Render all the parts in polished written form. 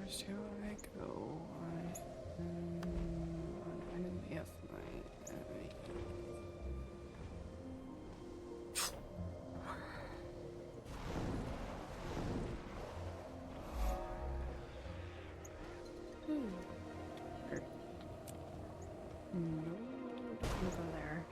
Where's do I go? On enemy of my enemy. No, don't go there.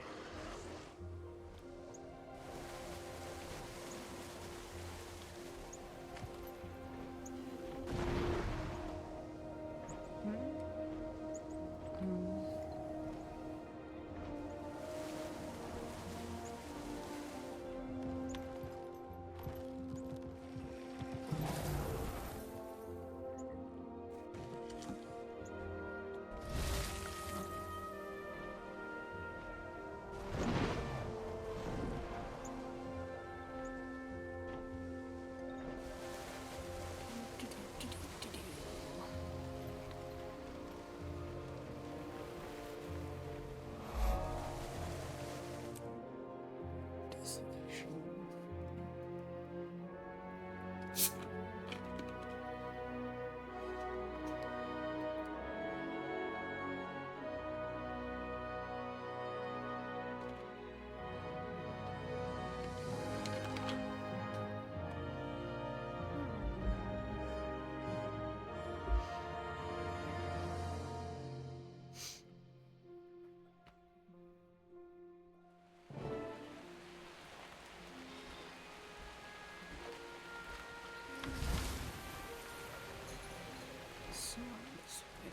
So this way.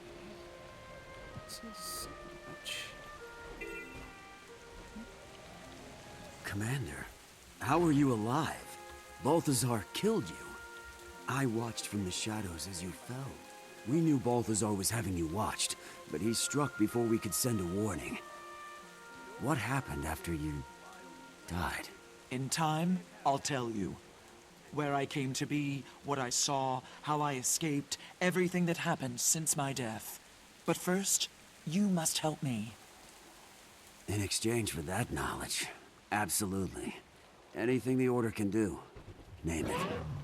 This is so much. Commander, how are you alive? Balthazar killed you. I watched from the shadows as you fell. We knew Balthazar was having you watched, but he struck before we could send a warning. What happened after you died? In time, I'll tell you. Where I came to be, what I saw, how I escaped, everything that happened since my death. But first, you must help me. In exchange for that knowledge, absolutely. Anything the Order can do, name it.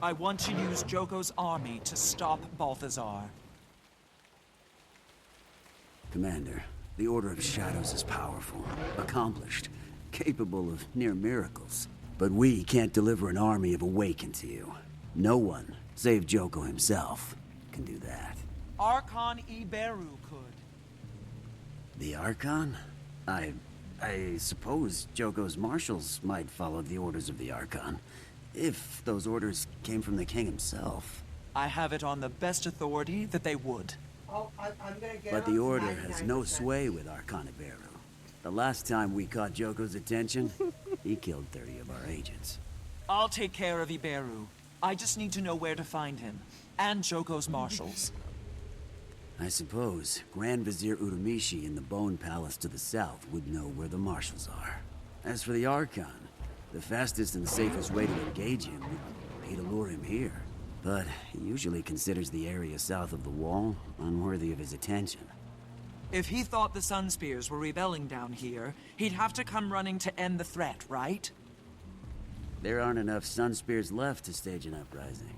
I want to use Joko's army to stop Balthazar. Commander, the Order of Shadows is powerful, accomplished, capable of near miracles. But we can't deliver an army of Awakened to you. No one, save Joko himself, can do that. Archon Iberu could. The Archon? I suppose Joko's marshals might follow the orders of the Archon, if those orders came from the king himself. I have it on the best authority that they would. Oh, I'm gonna get But on the to Order has no 99%. sway with Archon Iberu. The last time we caught Joko's attention, he killed 30 of our agents. I'll take care of Iberu. I just need to know where to find him, and Joko's marshals. I suppose Grand Vizier Uramishi in the Bone Palace to the south would know where the marshals are. As for the Archon, the fastest and safest way to engage him would be to lure him here. But he usually considers the area south of the wall unworthy of his attention. If he thought the Sunspears were rebelling down here, he'd have to come running to end the threat, right? There aren't enough Sunspears left to stage an uprising.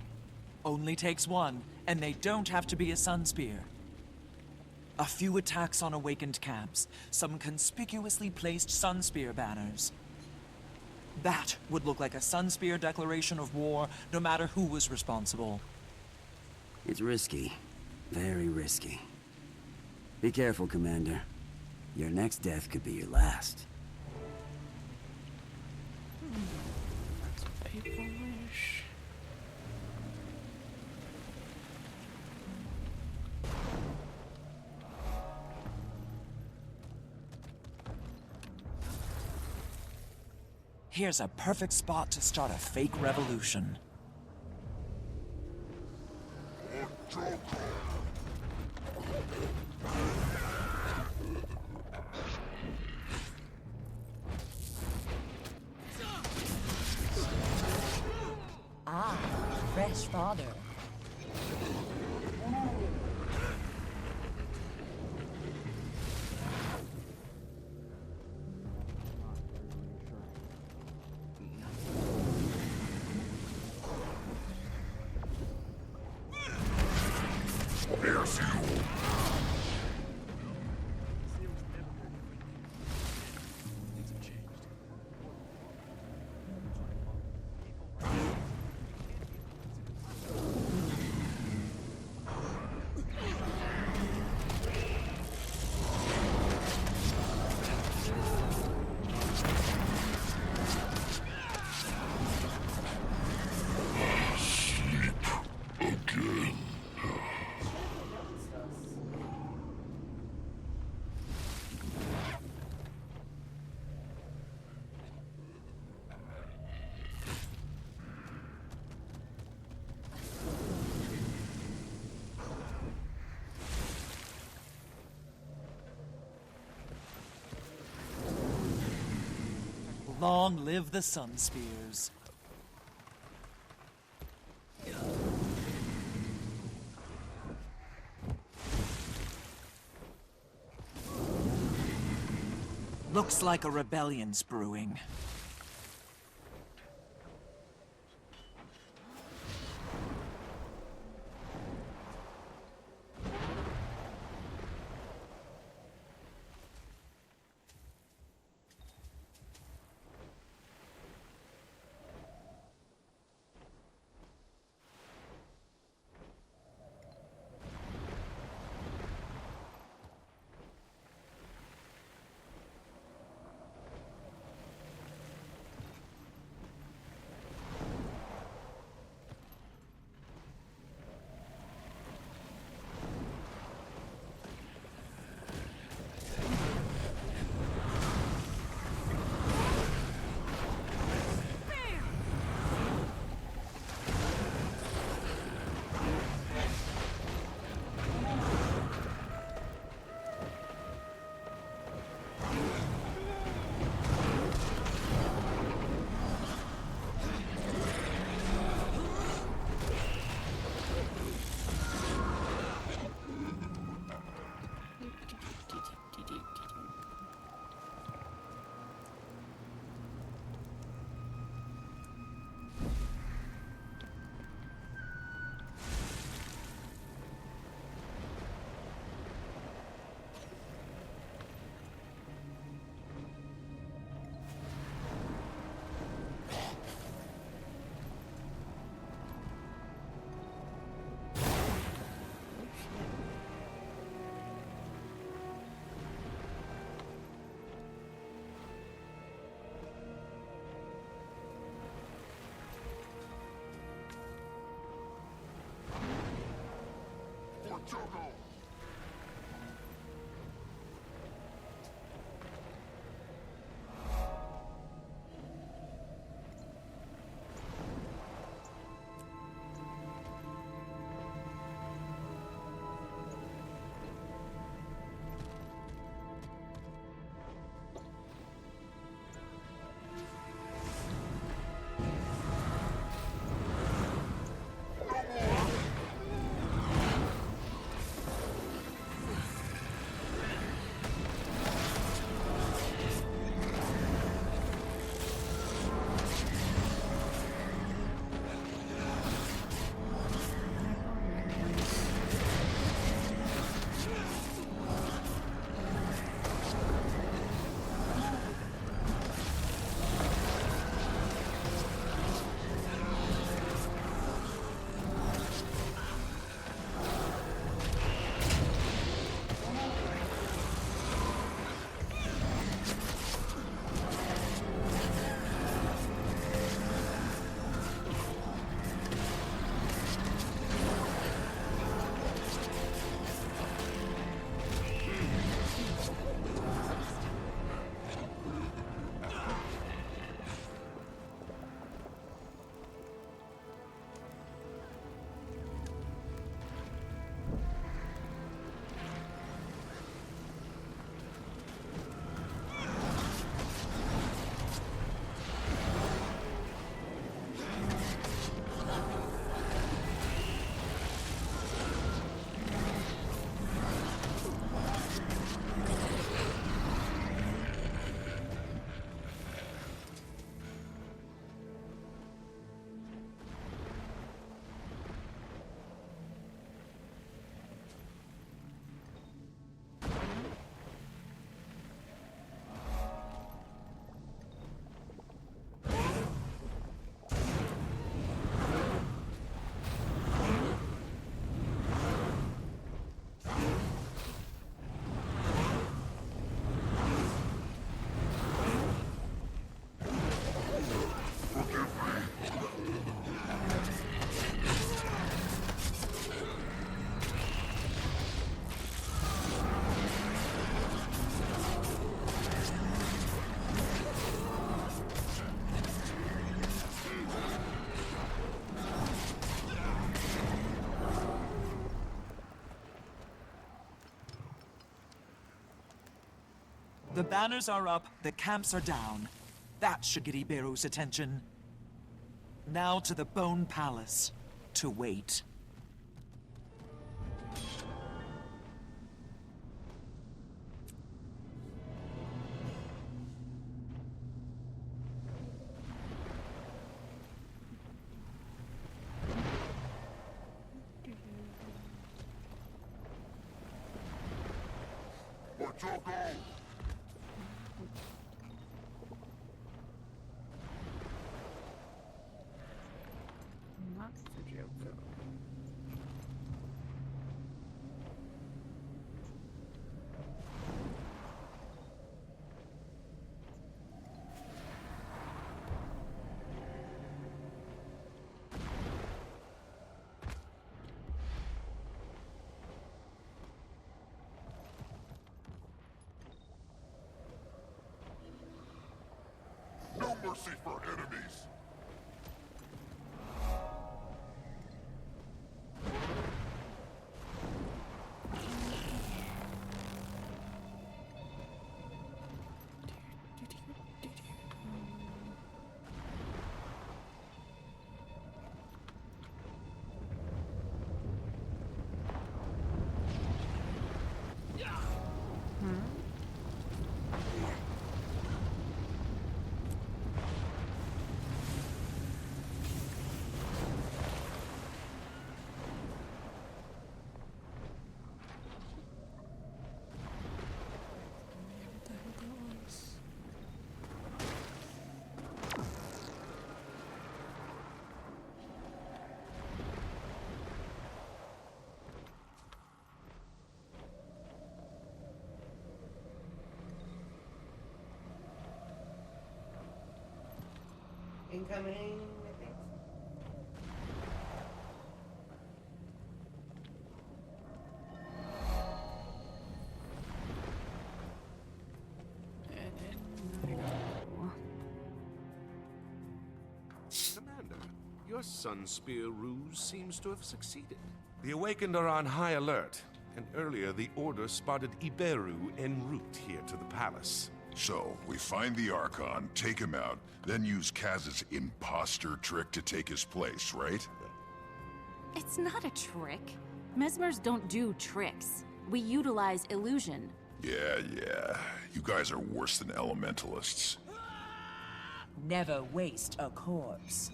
Only takes one, and they don't have to be a Sunspear. A few attacks on Awakened camps, some conspicuously placed Sunspear banners. That would look like a Sunspear declaration of war, no matter who was responsible. It's risky. Very risky. Be careful, Commander. Your next death could be your last. That's what people wish. Here's a perfect spot to start a fake revolution. Ah, fresh father. Long live the Sun Spears. Looks like a rebellion's brewing. The banners are up, the camps are down. That should get Iberu's attention. Now to the Bone Palace, to wait. That's the Joker. No mercy for enemies! What the hell that was? Incoming, I think. Commander, your Sun Spear ruse seems to have succeeded. The Awakened are on high alert, and earlier the Order spotted Iberu en route here to the palace. So, we find the Archon, take him out, then use Kaz's imposter trick to take his place, right? It's not a trick. Mesmers don't do tricks. We utilize illusion. Yeah. You guys are worse than elementalists. Never waste a corpse.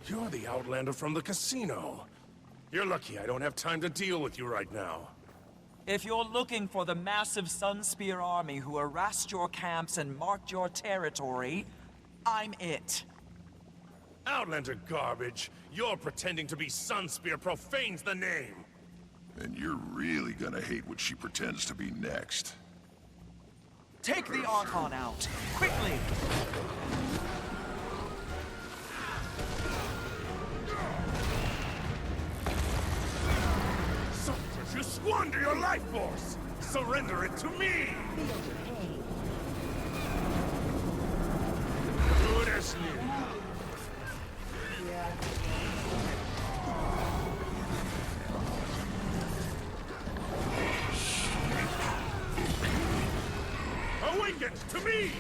You're the Outlander from the casino. You're lucky I don't have time to deal with you right now. If you're looking for the massive Sunspear army who harassed your camps and marked your territory, I'm it. Outlander garbage. You're pretending to be Sunspear profanes the name. And you're really gonna hate what she pretends to be next. Take the Archon out, quickly! Soldiers, you squander your life force! Surrender it to me! Feel the pain. Good as new. Awakened to me!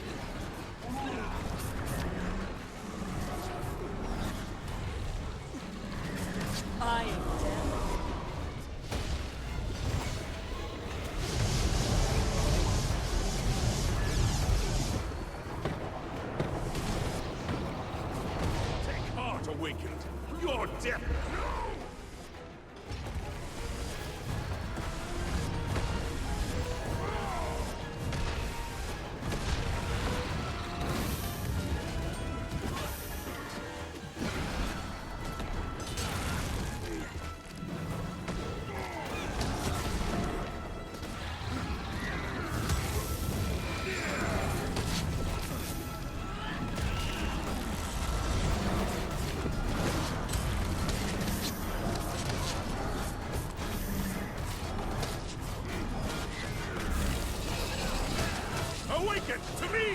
I am dead. Take heart, Awakened. Your death. Awaken to me!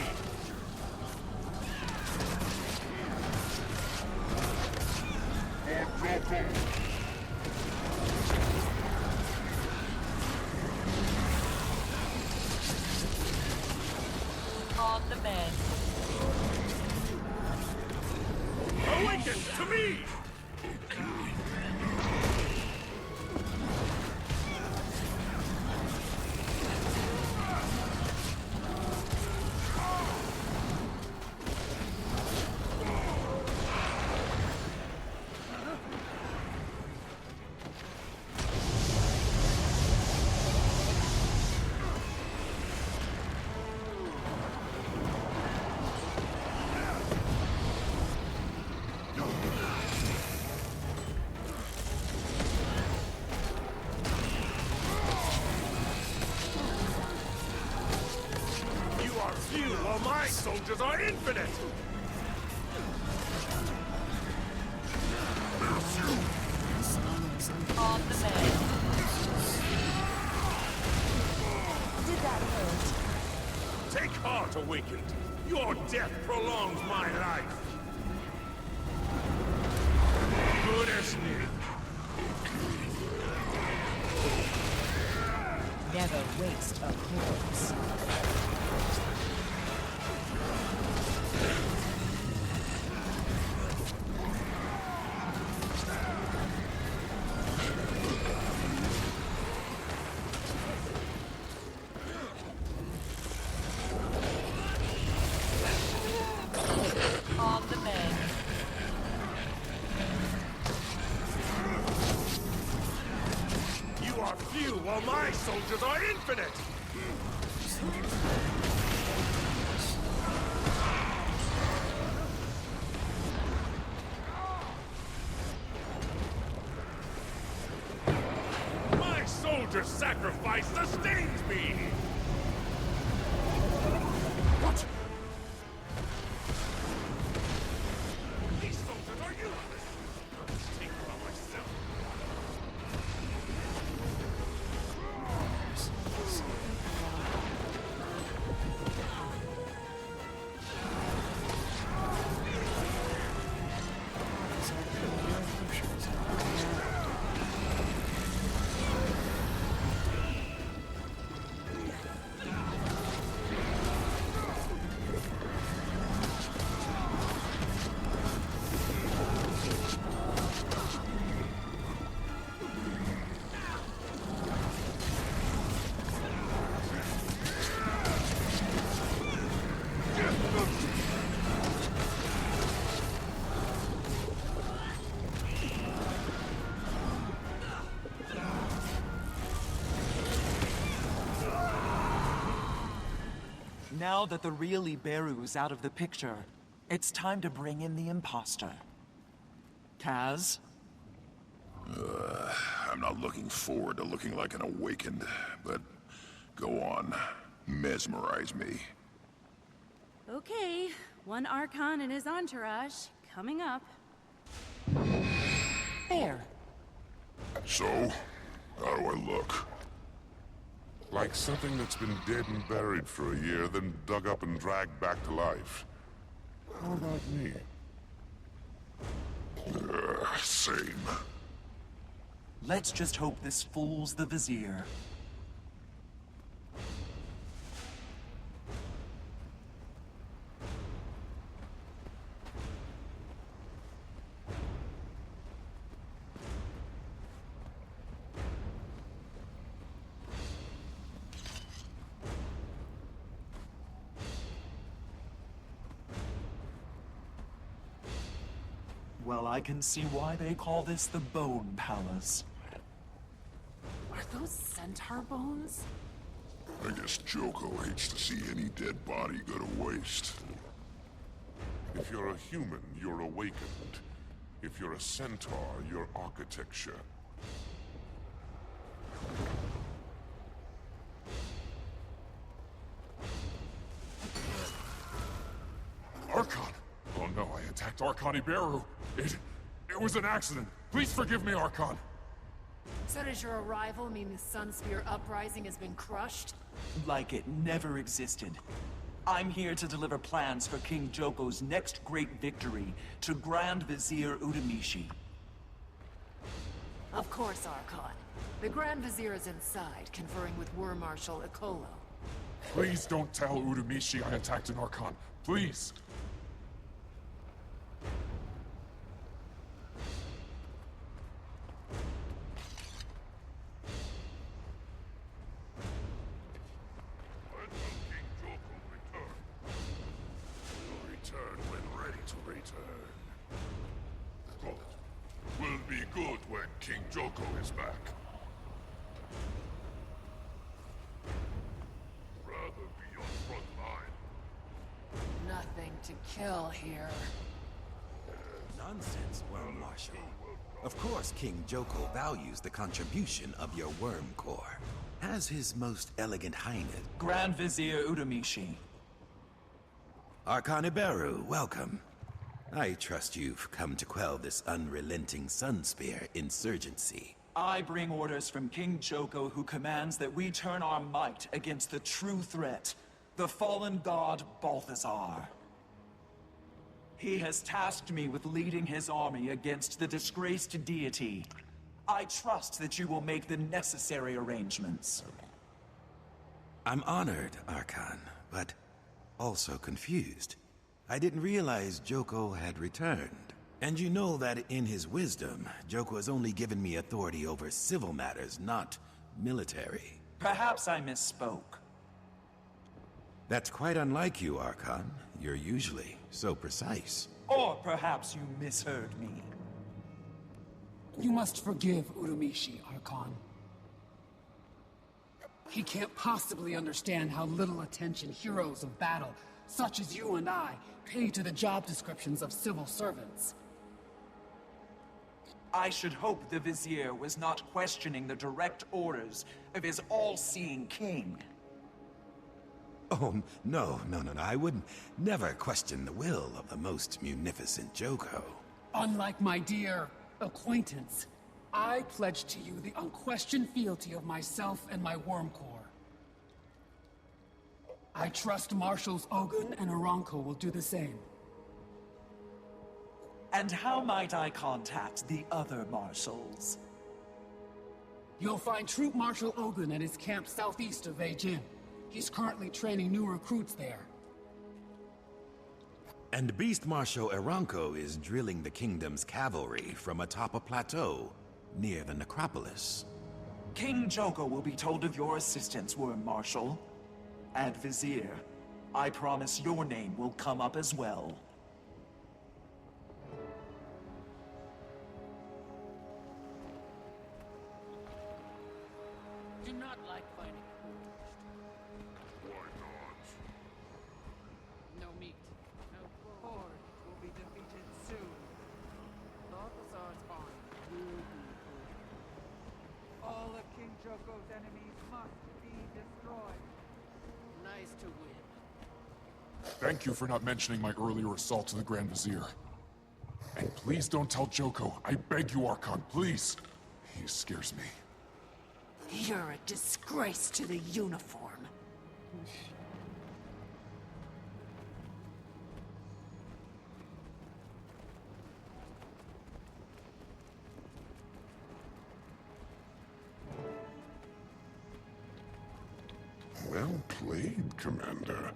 On the mend. Awaken to me! Few while my soldiers are infinite! On the mend. Did that hurt? Take heart, Awakened. Your death prolongs my life. Good as new. Never waste a corpse. On the mend. You are few while my soldiers are infinite! My soldier's sacrifice sustains me! What? These soldiers are useless! I'll take them on myself. Now that the real Iberu's out of the picture, it's time to bring in the imposter. Kaz? I'm not looking forward to looking like an Awakened, but go on. Mesmerize me. Okay, one Archon and his entourage coming up. There. So, how do I look? Like something that's been dead and buried for a year, then dug up and dragged back to life. How about me? Same. Let's just hope this fools the Vizier. Well, I can see why they call this the Bone Palace. Are those centaur bones? I guess Joko hates to see any dead body go to waste. If you're a human, you're awakened. If you're a centaur, you're architecture. Archon! Oh no, I attacked Archon Iberu. It was an accident. Please forgive me, Archon. So does your arrival mean the Sunspear uprising has been crushed? Like it never existed. I'm here to deliver plans for King Joko's next great victory to Grand Vizier Utamishi. Of course, Archon. The Grand Vizier is inside, conferring with War Marshal Ikolo. Please don't tell Utamishi I attacked an Archon. Please! Return when ready to return. Good. Will be good when King Joko is back. Rather be on front line. Nothing to kill here. Nonsense, Worm Marshal. Of course King Joko values the contribution of your Worm Corps. As His Most Elegant Highness... Grand Vizier Utamishi. Archon Iberu, welcome. I trust you've come to quell this unrelenting Sunspear insurgency. I bring orders from King Joko, who commands that we turn our might against the true threat, the fallen god Balthazar. He has tasked me with leading his army against the disgraced deity. I trust that you will make the necessary arrangements. I'm honored, Archon, but also confused. I didn't realize Joko had returned. And you know that in his wisdom, Joko has only given me authority over civil matters, not military. Perhaps I misspoke. That's quite unlike you, Archon. You're usually so precise. Or perhaps you misheard me. You must forgive Uramishi, Archon. He can't possibly understand how little attention heroes of battle, such as you and I, pay to the job descriptions of civil servants. I should hope the Vizier was not questioning the direct orders of his all-seeing king. Oh, no. I would never question the will of the most munificent Joko. Unlike my dear acquaintance, I pledge to you the unquestioned fealty of myself and my Worm Corps. I trust Marshals Ogun and Aranko will do the same. And how might I contact the other marshals? You'll find Troop Marshal Ogun at his camp southeast of Beijing. He's currently training new recruits there. And Beast Marshal Aranko is drilling the kingdom's cavalry from atop a plateau near the necropolis. King Joko will be told of your assistance, Worm Marshal. And Vizier, I promise your name will come up as well. Do not like fighting. Why not? No meat. No horde will be defeated soon. Balthazar's army will be all of King Joko's enemies must be destroyed. Nice to win. Thank you for not mentioning my earlier assault to the Grand Vizier. And please don't tell Joko. I beg you, Archon, please. He scares me. You're a disgrace to the uniform. Well played, Commander.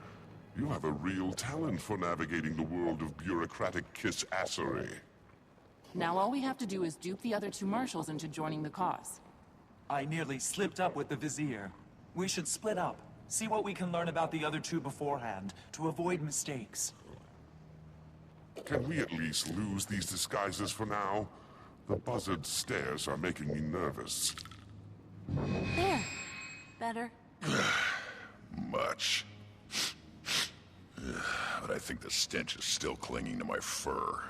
You have a real talent for navigating the world of bureaucratic kiss-assery. Now all we have to do is dupe the other two marshals into joining the cause. I nearly slipped up with the Vizier. We should split up, see what we can learn about the other two beforehand, to avoid mistakes. Can we at least lose these disguises for now? The buzzard stares are making me nervous. There. Better. Much. But I think the stench is still clinging to my fur.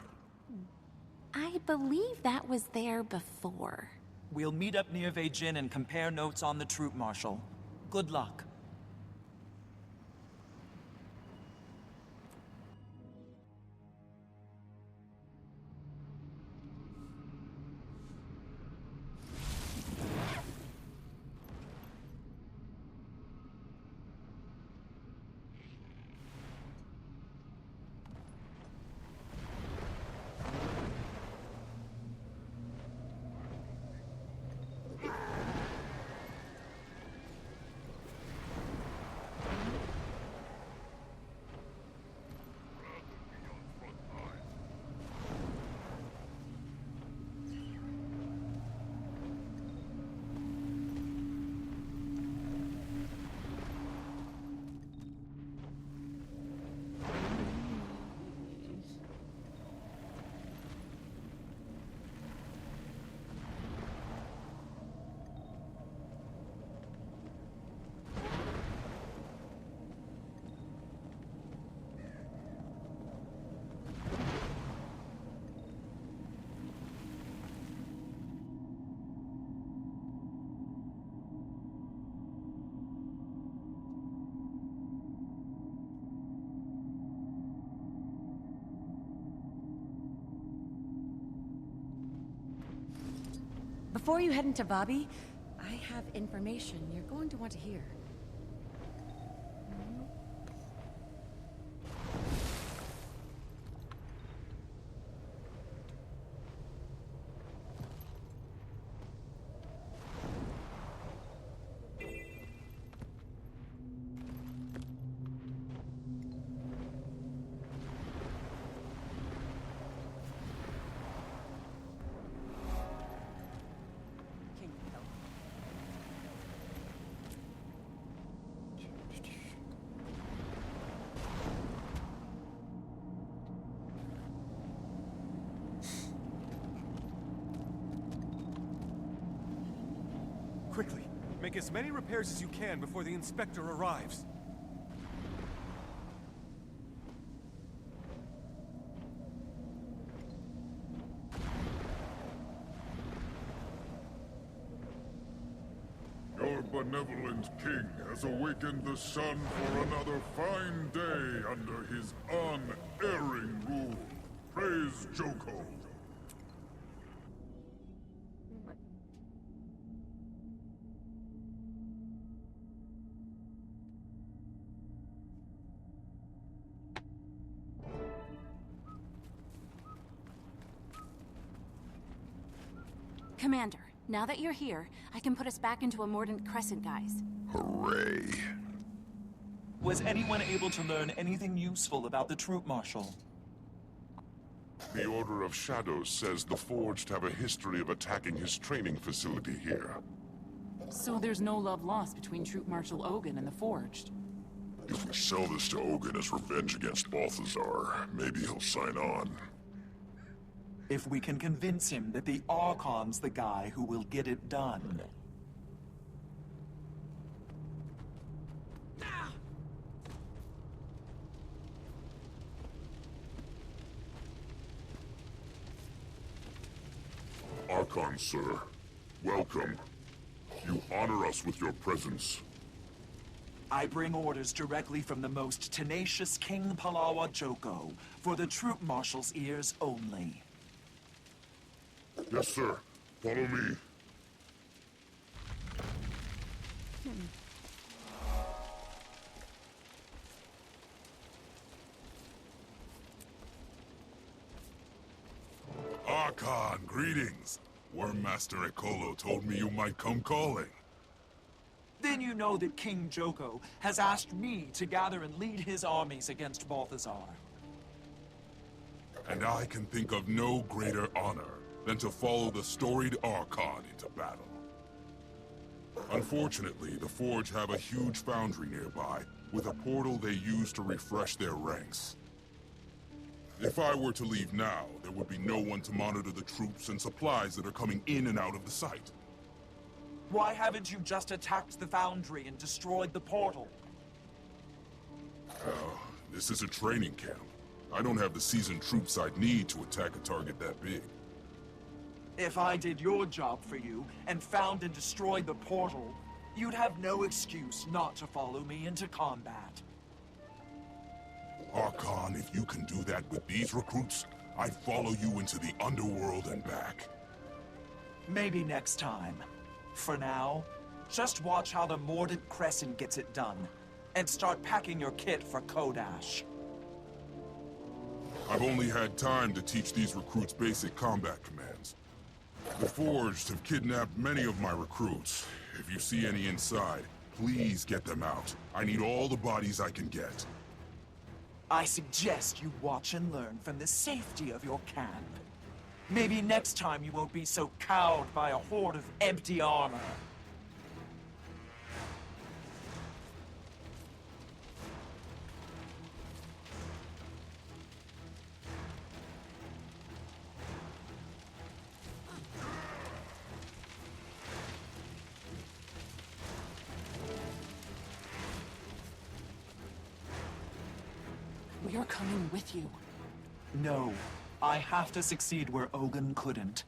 I believe that was there before. We'll meet up near Beijing and compare notes on the troop, Marshal. Good luck. Before you head into Bobby, I have information you're going to want to hear. Quickly, make as many repairs as you can before the inspector arrives. Your benevolent king has awakened the sun for another fine day under his unerring rule. Praise Joko. Commander, now that you're here, I can put us back into a Mordant Crescent, guys. Hooray. Was anyone able to learn anything useful about the Troop Marshal? The Order of Shadows says the Forged have a history of attacking his training facility here. So there's no love lost between Troop Marshal Ogun and the Forged. If we sell this to Ogun as revenge against Balthazar, maybe he'll sign on. If we can convince him that the Archon's the guy who will get it done. Archon, sir. Welcome. You honor us with your presence. I bring orders directly from the most tenacious King Palawa Joko, for the Troop Marshal's ears only. Yes, sir. Follow me. Archon, greetings. Wormmaster Ekolo told me you might come calling. Then you know that King Joko has asked me to gather and lead his armies against Balthazar. And I can think of no greater honor than to follow the storied Archon into battle. Unfortunately, the Forge have a huge foundry nearby, with a portal they use to refresh their ranks. If I were to leave now, there would be no one to monitor the troops and supplies that are coming in and out of the site. Why haven't you just attacked the foundry and destroyed the portal? This is a training camp. I don't have the seasoned troops I'd need to attack a target that big. If I did your job for you and found and destroyed the portal, you'd have no excuse not to follow me into combat. Archon, if you can do that with these recruits, I'd follow you into the underworld and back. Maybe next time. For now, just watch how the Mordant Crescent gets it done, and start packing your kit for Kodash. I've only had time to teach these recruits basic combat commands. The Forged have kidnapped many of my recruits. If you see any inside, please get them out. I need all the bodies I can get. I suggest you watch and learn from the safety of your camp. Maybe next time you won't be so cowed by a horde of empty armor. We are coming with you. No, I have to succeed where Ogun couldn't.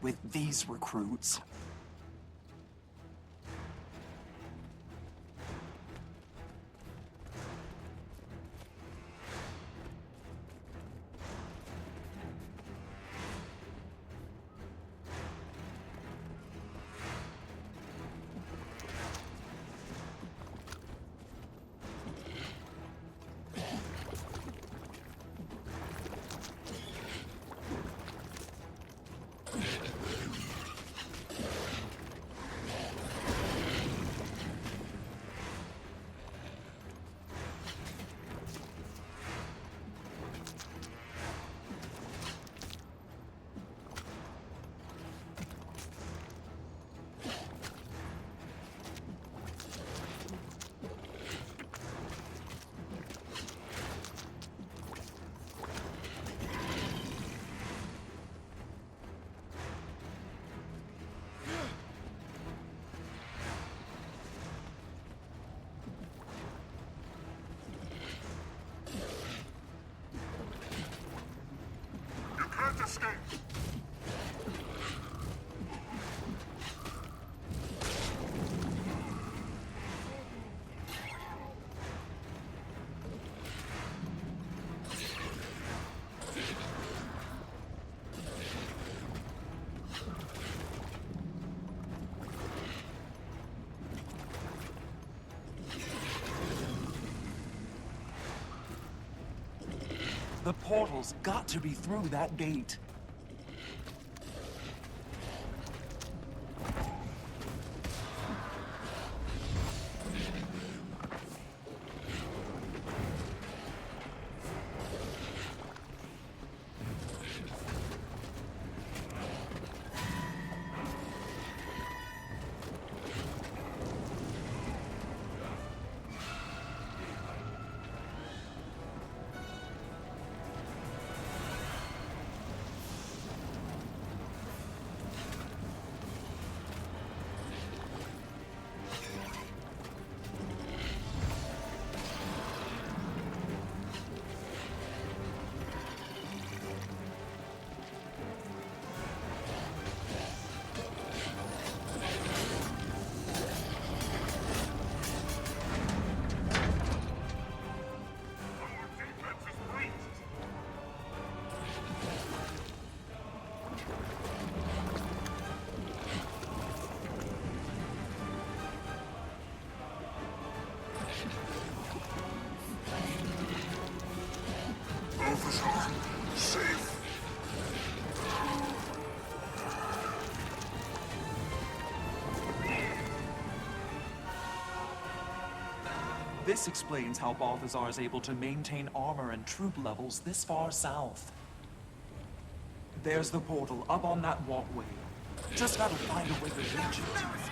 With these recruits. escape! The portal's got to be through that gate. Balthazar, safe. This explains how Balthazar is able to maintain armor and troop levels this far south. There's the portal up on that walkway. Just gotta find a way to reach it.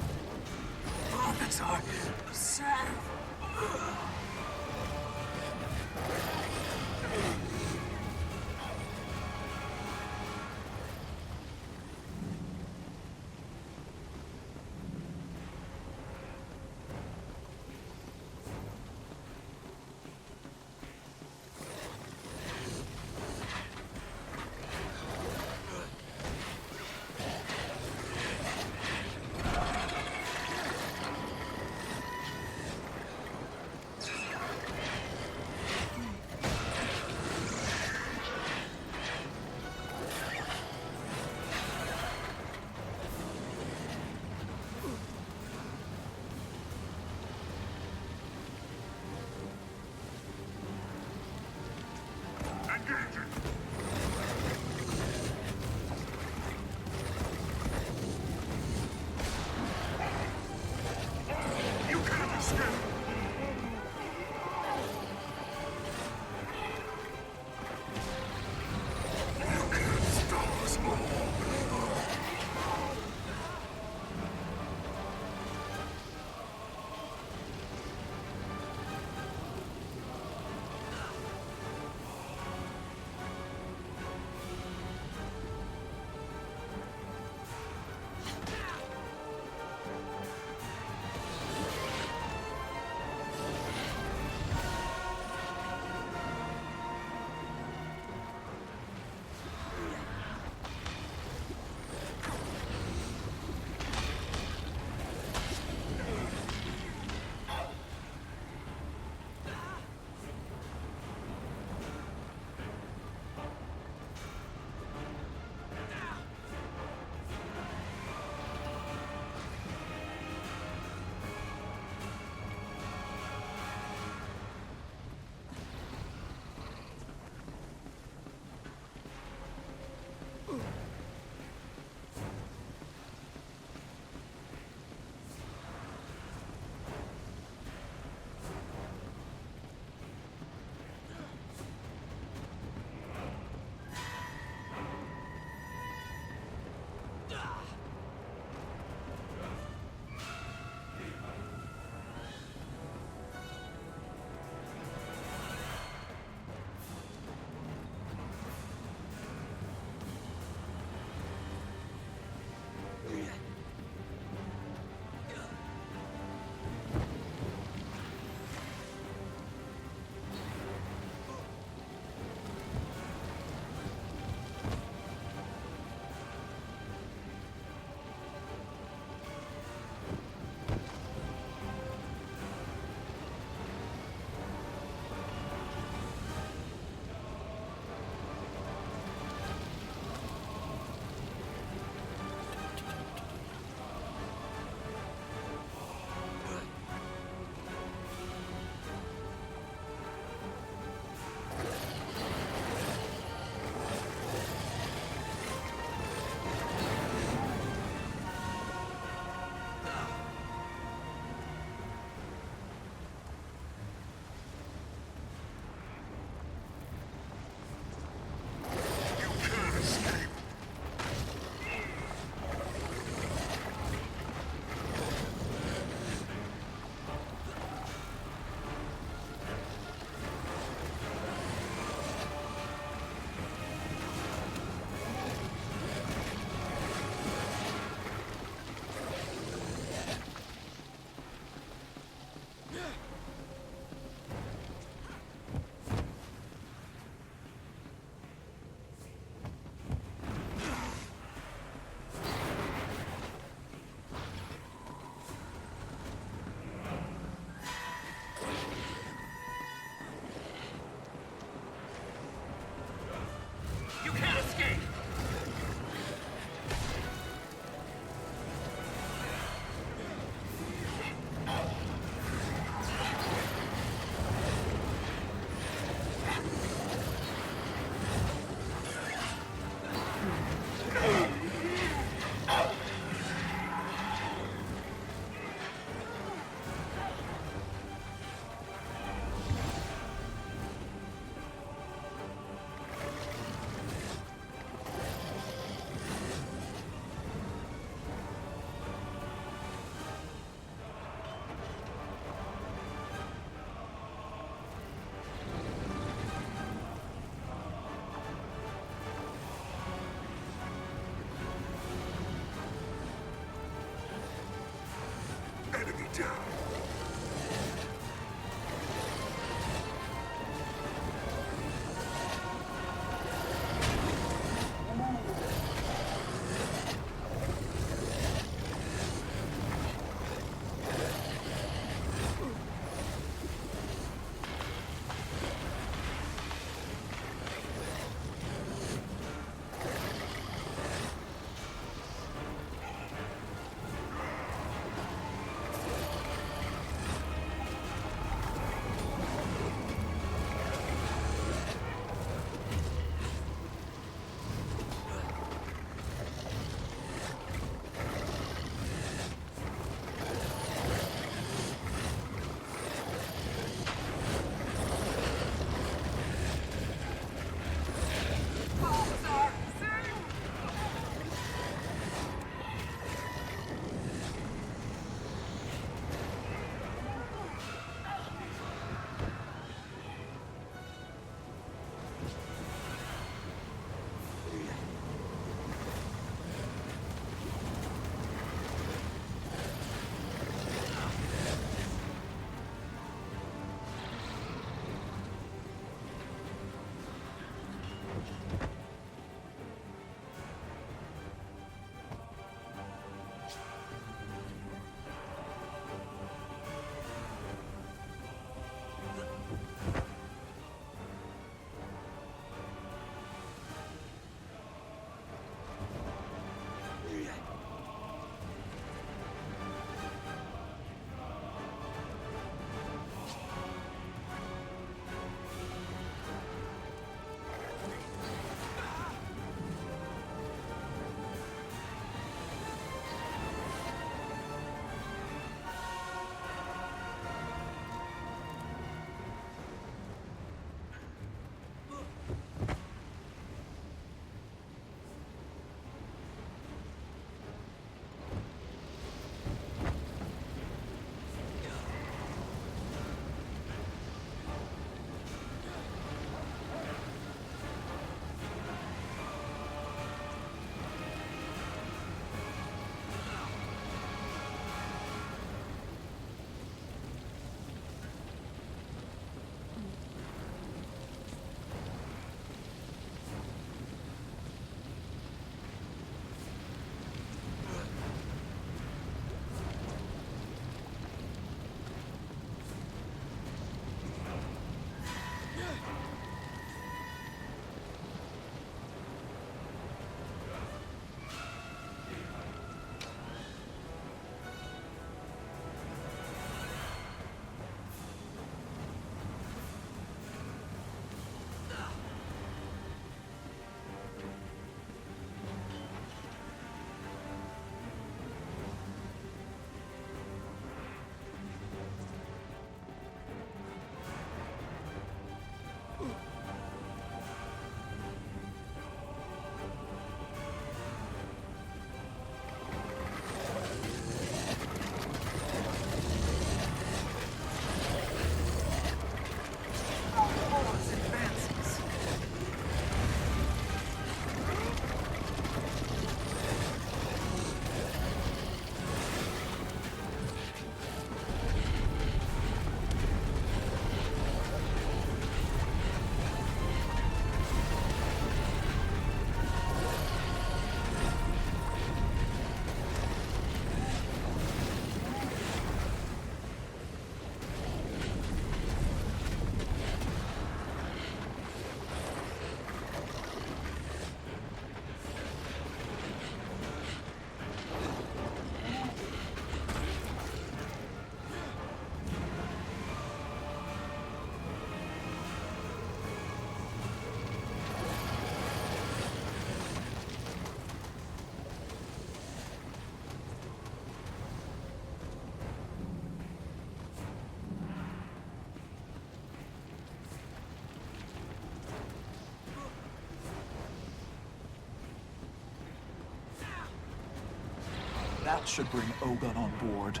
That should bring Ogun on board.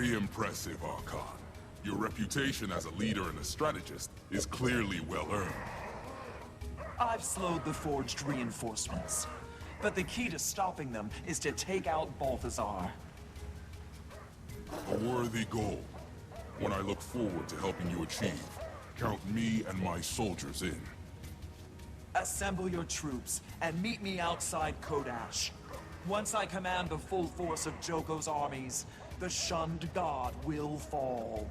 Very impressive, Archon. Your reputation as a leader and a strategist is clearly well earned. I've slowed the forged reinforcements, but the key to stopping them is to take out Balthazar. A worthy goal, one I look forward to helping you achieve. Count me and my soldiers in. Assemble your troops and meet me outside Kodash. Once I command the full force of Joko's armies, the shunned god will fall.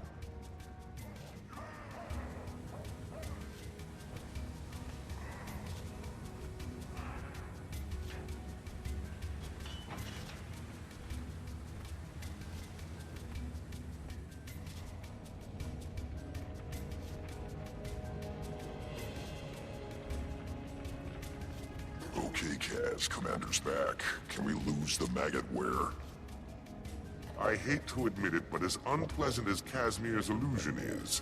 Okay, Kaz, Commander's back. Can we lose the maggot-ware? I hate to admit it, but as unpleasant as Casimir's illusion is,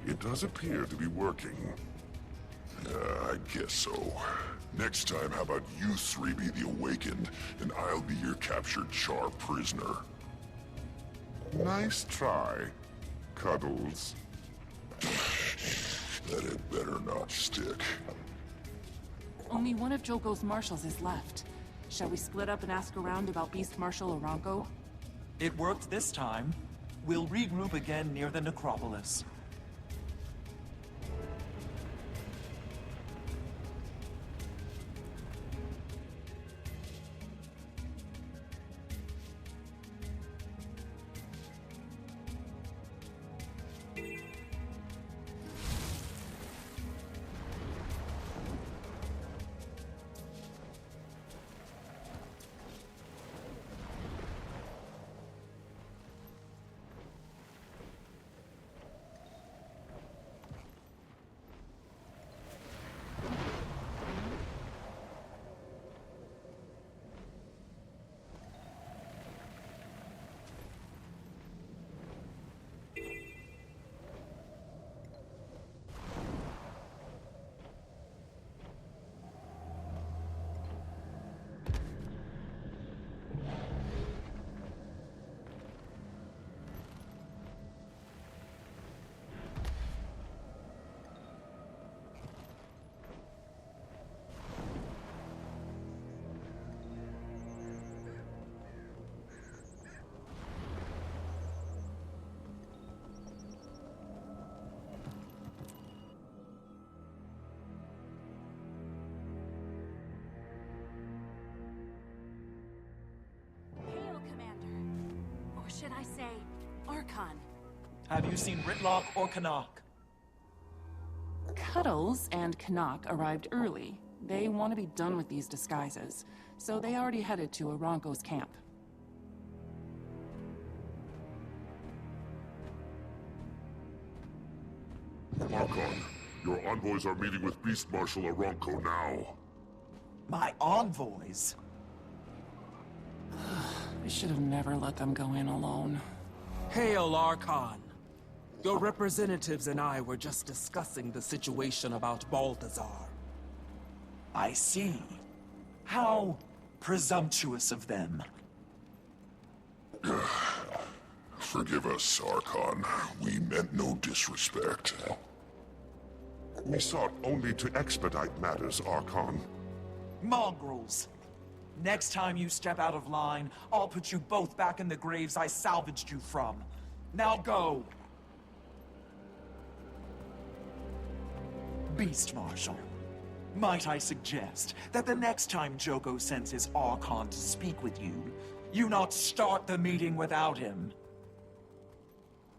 it does appear to be working. I guess so. Next time, how about you three be the Awakened, and I'll be your captured Char prisoner? Nice try, Cuddles. That had better not stick. Only one of Joko's marshals is left. Shall we split up and ask around about Beast Marshal Aranko? It worked this time. We'll regroup again near the necropolis. Should I say, Archon? Have you seen Ritlock or Canuck? Cuddles and Canuck arrived early. They want to be done with these disguises, so they already headed to Aranko's camp. Archon, your envoys are meeting with Beast Marshal Aranko now. My envoys? I should have never let them go in alone. Hail, Archon. Your representatives and I were just discussing the situation about Balthazar. I see. How presumptuous of them. Forgive us, Archon. We meant no disrespect. We sought only to expedite matters, Archon. Mongrels! Next time you step out of line, I'll put you both back in the graves I salvaged you from. Now go! Beast Marshal, might I suggest that the next time Joko sends his Archon to speak with you, you not start the meeting without him?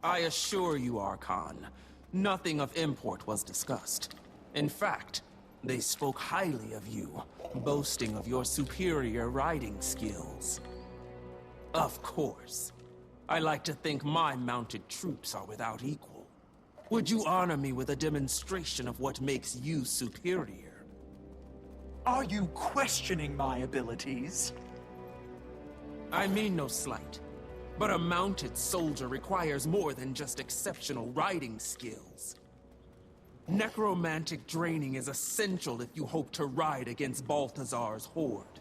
I assure you, Archon, nothing of import was discussed. In fact, they spoke highly of you, boasting of your superior riding skills. Of course. I like to think my mounted troops are without equal. Would you honor me with a demonstration of what makes you superior? Are you questioning my abilities? I mean no slight, but a mounted soldier requires more than just exceptional riding skills. Necromantic draining is essential if you hope to ride against Balthazar's horde.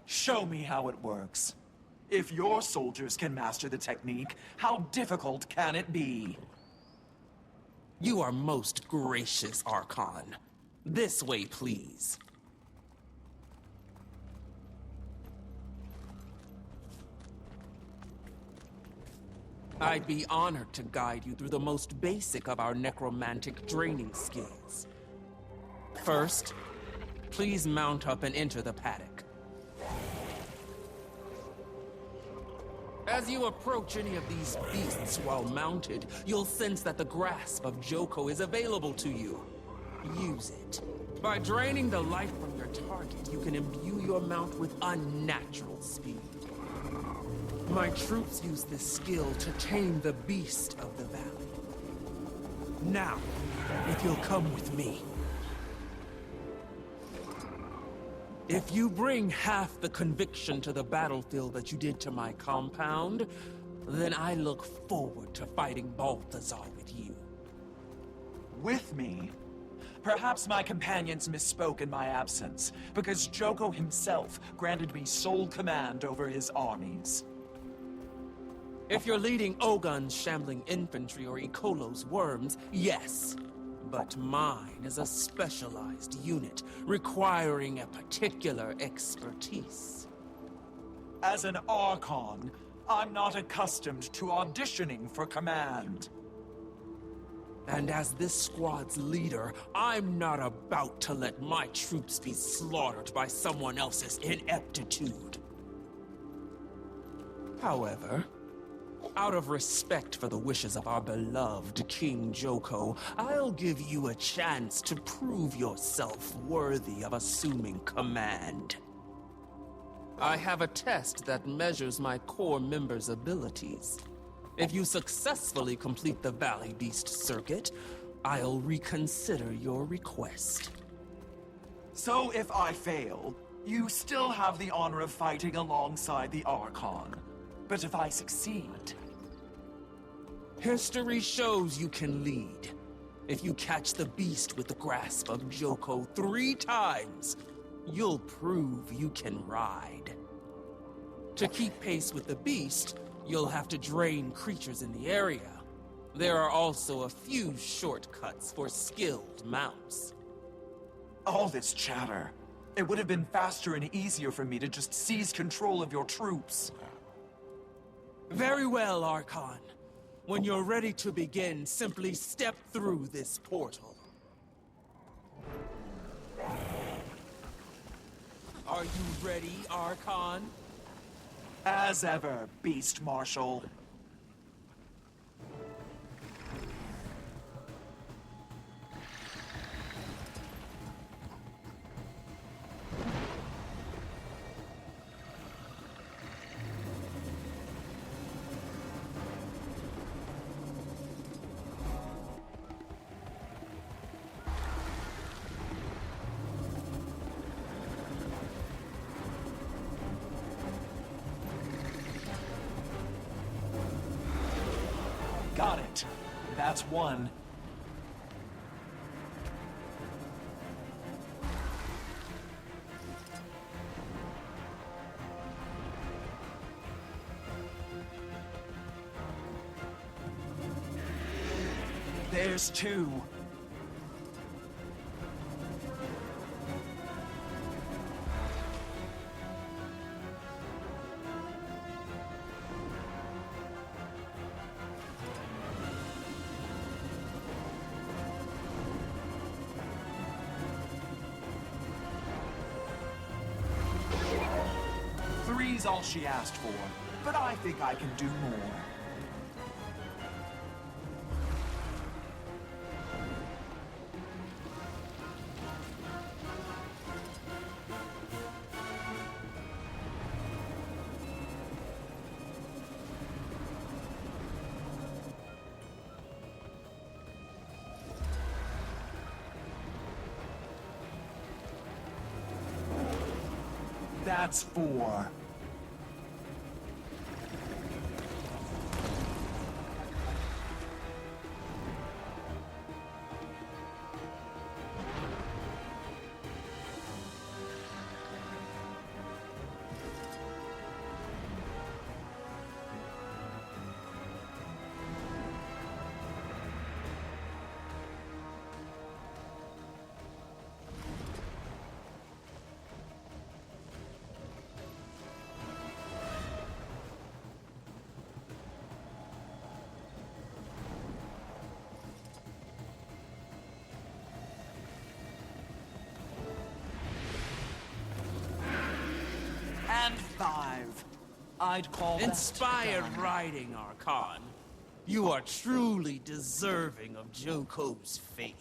Show me how it works. If your soldiers can master the technique, how difficult can it be? You are most gracious, Archon. This way, please. I'd be honored to guide you through the most basic of our necromantic draining skills. First, please mount up and enter the paddock. As you approach any of these beasts while mounted, you'll sense that the grasp of Joko is available to you. Use it. By draining the life from your target, you can imbue your mount with unnatural speed. My troops use this skill to tame the beast of the valley. Now, if you'll come with me. If you bring half the conviction to the battlefield that you did to my compound, then I look forward to fighting Balthazar with you. With me? Perhaps my companions misspoke in my absence, because Joko himself granted me sole command over his armies. If you're leading Ogun's shambling infantry or Ikolo's worms, yes. But mine is a specialized unit, requiring a particular expertise. As an Archon, I'm not accustomed to auditioning for command. And as this squad's leader, I'm not about to let my troops be slaughtered by someone else's ineptitude. However, out of respect for the wishes of our beloved King Joko, I'll give you a chance to prove yourself worthy of assuming command. I have a test that measures my core members' abilities. If you successfully complete the Valley Beast circuit, I'll reconsider your request. So if I fail, you still have the honor of fighting alongside the Archon. But if I succeed... History shows you can lead. If you catch the beast with the grasp of Joko 3 times, you'll prove you can ride. To keep pace with the beast, you'll have to drain creatures in the area. There are also a few shortcuts for skilled mounts. All this chatter. It would have been faster and easier for me to just seize control of your troops. Very well, Archon. When you're ready to begin, simply step through this portal. Are you ready, Archon? As ever, Beast Marshal. Got it. That's one. There's two. Three's all she asked for, but I think I can do more. That's four. And 5. I'd call that Inspired done. writing, Archon. You are truly deserving of Joko's faith.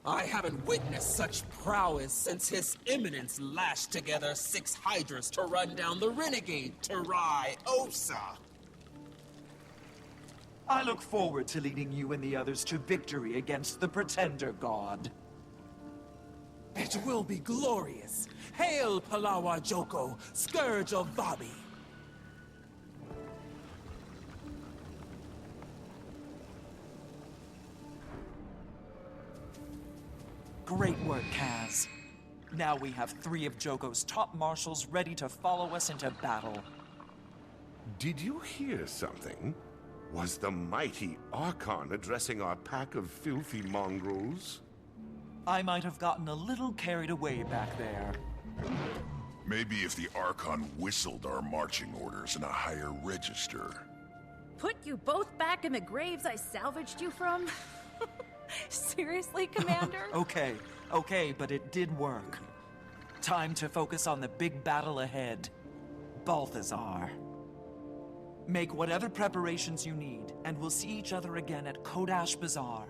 I haven't witnessed such prowess since His Eminence lashed together 6 Hydras to run down the renegade Tarai Osa. I look forward to leading you and the others to victory against the Pretender God. It will be glorious. Hail Palawa Joko, Scourge of Vabi. Great work, Kaz. Now we have 3 of Joko's top marshals ready to follow us into battle. Did you hear something? Was the mighty Archon addressing our pack of filthy mongrels? I might have gotten a little carried away back there. Maybe if the Archon whistled our marching orders in a higher register. Put you both back in the graves I salvaged you from? Seriously, Commander? Okay, but it did work. Time to focus on the big battle ahead. Balthazar. Make whatever preparations you need, and we'll see each other again at Kodash Bazaar.